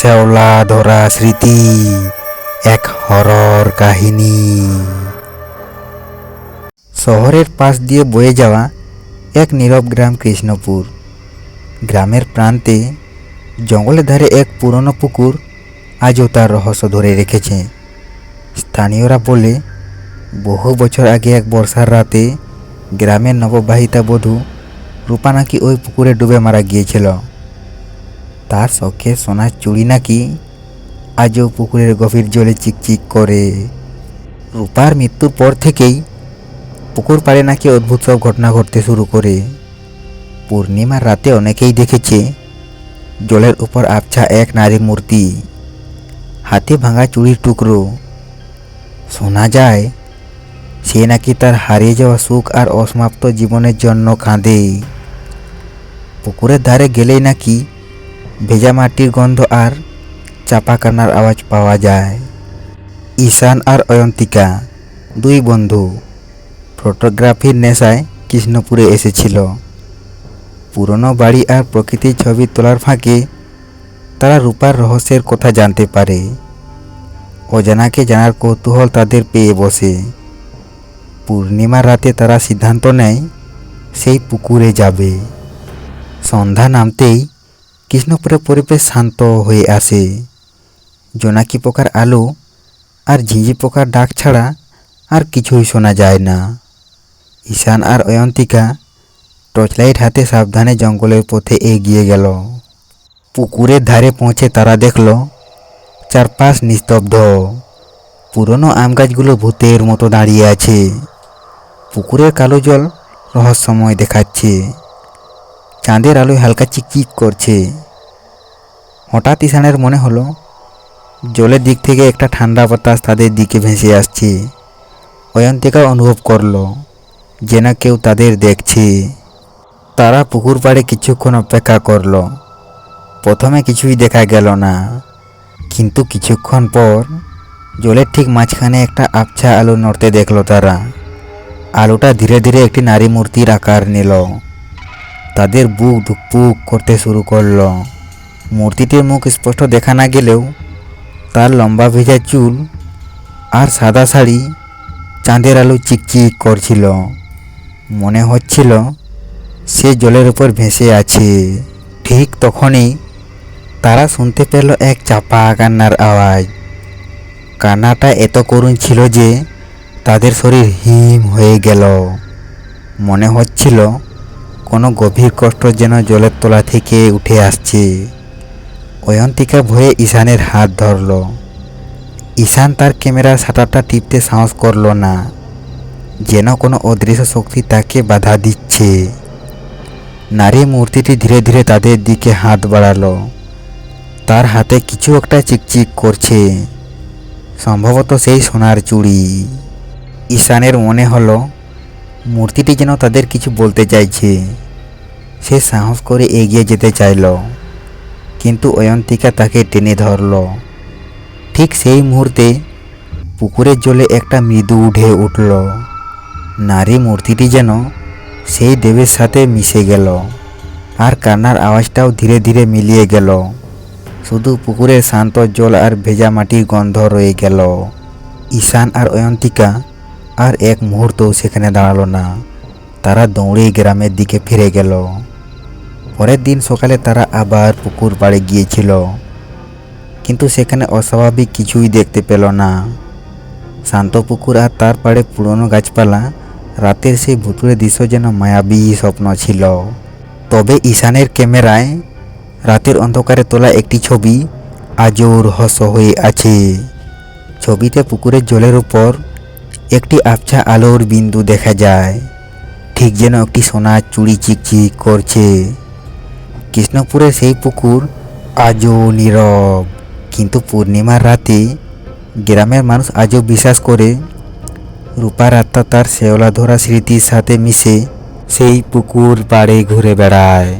শ্যাওলা ধরা স্মৃতি, এক হরর কাহিনী। শহরের পাশ দিয়ে বয়ে যাওয়া এক নীরব গ্রাম কৃষ্ণপুর। গ্রামের প্রান্তে জঙ্গলের ধারে এক পুরনো পুকুর আজও তার রহস্য ধরে রেখেছে। স্থানীয়রা বলে, বহু বছর আগে এক বর্ষার রাতে গ্রামের নববিবাহিতা বধূ রূপা নাকি ওই পুকুরে ডুবে মারা গিয়েছিল। তার শখে সোনার চুড়ি নাকি আজও পুকুরের গভীর জলে চিকচিক করে। রূপার মৃত্যুর পর থেকেই পুকুর পাড়ে নাকি অদ্ভুত সব ঘটনা ঘটতে শুরু করে। পূর্ণিমার রাতে অনেকেই দেখেছে জলের উপর আবছা এক নারীর মূর্তি, হাতে ভাঙা চুড়ির টুকরো। শোনা যায় সে নাকি তার হারিয়ে যাওয়া সুখ আর অসমাপ্ত জীবনের জন্য কাঁদে। পুকুরের ধারে গেলেই নাকি ভেজা মাটির গন্ধ আর চাপা কান্নার আওয়াজ পাওয়া যায়। ঈশান আর অয়ন্তিকা, দুই বন্ধু, ফটোগ্রাফির নেশায় কৃষ্ণপুরে এসেছিল। পুরনো বাড়ি আর প্রকৃতির ছবি তোলার ফাঁকে তারা রূপার রহস্যের কথা জানতে পারে। অজানাকে জানার কৌতূহল তাদের পেয়ে বসে। পূর্ণিমার রাতে তারা সিদ্ধান্ত নেয় সেই পুকুরে যাবে। সন্ধ্যা নামতেই কৃষ্ণপুরের পরিবেশ শান্ত হয়ে আসে। জোনাকি পোকার আলো আর ঝিঁঝি পোকার ডাক ছাড়া আর কিছুই শোনা যায় না। ঈশান আর অয়ন্তিকা টর্চলাইট হাতে সাবধানে জঙ্গলের পথে এগিয়ে গেল। পুকুরের ধারে পৌঁছে তারা দেখল চারপাশ নিস্তব্ধ। পুরনো আম গাছগুলো ভূতের মতো দাঁড়িয়ে আছে। পুকুরের কালো জল রহস্যময় দেখাচ্ছে। চাঁদের আলোয় হালকা চিকচিক করছে। হঠাৎ ঈশানের মনে হলো জলের দিক থেকে একটা ঠান্ডা বাতাস তাদের দিকে ভেসে আসছে। অয়ন্তিকা অনুভব করলো যেন কেউ তাদের দেখছে। তারা পুকুর পাড়ে কিছুক্ষণ অপেক্ষা করলো। প্রথমে কিছুই দেখা গেল না, কিন্তু কিছুক্ষণ পর জলের ঠিক মাঝখানে একটা আবছা আলো নড়তে দেখলো তারা। আলোটা ধীরে ধীরে একটি নারী মূর্তির আকার নিল। তাদের বুক ধুকপুক করতে শুরু করলো। মূর্তিটির মুখ স্পষ্ট দেখা না গেলেও তার লম্বা ভেজা চুল আর সাদা শাড়ি চাঁদের আলো চিকচিক করছিল। মনে হচ্ছিল সে জলের উপর ভেসে আছে। ঠিক তখনই তারা শুনতে পেল এক চাপা কান্নার আওয়াজ। কান্নাটা এত করুণ ছিল যে তাদের শরীর হিম হয়ে গেল। মনে হচ্ছিল কোনো গভীর কষ্ট যেন জলের তলা থেকে উঠে আসছে। অয়ন্তিকা ভয়ে ঈশানের হাত ধরল। ঈশান তার ক্যামেরার শাটারটা টিপতে সাহস করল না, যেন কোনো অদৃশ্য শক্তি তাকে বাধা দিচ্ছে। নারী মূর্তিটি ধীরে ধীরে তাদের দিকে হাত বাড়ালো। তার হাতে কিছু একটা চিকচিক করছে, সম্ভবত সেই সোনার চুড়ি। ঈশানের মনে হলো মূর্তিটি যেন তাদের কিছু বলতে চাইছে। সে সাহস করে এগিয়ে যেতে চাইল, কিন্তু অয়ন্তিকা তাকে টেনে ধরল। ঠিক সেই মুহূর্তে পুকুরের জলে একটা মৃদু উঠে উঠল। নারী মূর্তিটি যেন সেই দেবের সাথে মিশে গেল, আর কান্নার আওয়াজটাও ধীরে ধীরে মিলিয়ে গেল। শুধু পুকুরের শান্ত জল আর ভেজা মাটির গন্ধ রয়ে গেল। ঈশান আর অয়ন্তিকা আর এক মুহূর্তও সেখানে দাঁড়ালো না। তারা দৌড়ে গ্রামের দিকে ফিরে গেল। পরের দিন সকালে তারা আবার পুকুর পাড়ে গিয়েছিল, কিন্তু সেখানে অস্বাভাবিক কিছুই দেখতে পেল না। শান্ত পুকুর আর তার পাড়ে পুরনো গাছপালা। রাতের সেই ভুতুড়ে দৃশ্য যেন মায়াবী স্বপ্ন ছিল। তবে ঈশানের ক্যামেরায় রাতের অন্ধকারে তোলা একটি ছবি আজও রহস্য হয়ে আছে। ছবিতে পুকুরের জলের উপর একটি আবছা আলোর বিন্দু দেখা যায়, ঠিক যেন একটি সোনার চুড়ি চিকচিক করছে। কৃষ্ণপুরের সেই পুকুর আজও নীরব, কিন্তু পূর্ণিমার রাতে গ্রামের মানুষ আজও বিশ্বাস করে রূপার আত্মা তার শ্যাওলা ধরা স্মৃতির সাথে মিশে সেই পুকুর পাড়ে ঘুরে বেড়ায়।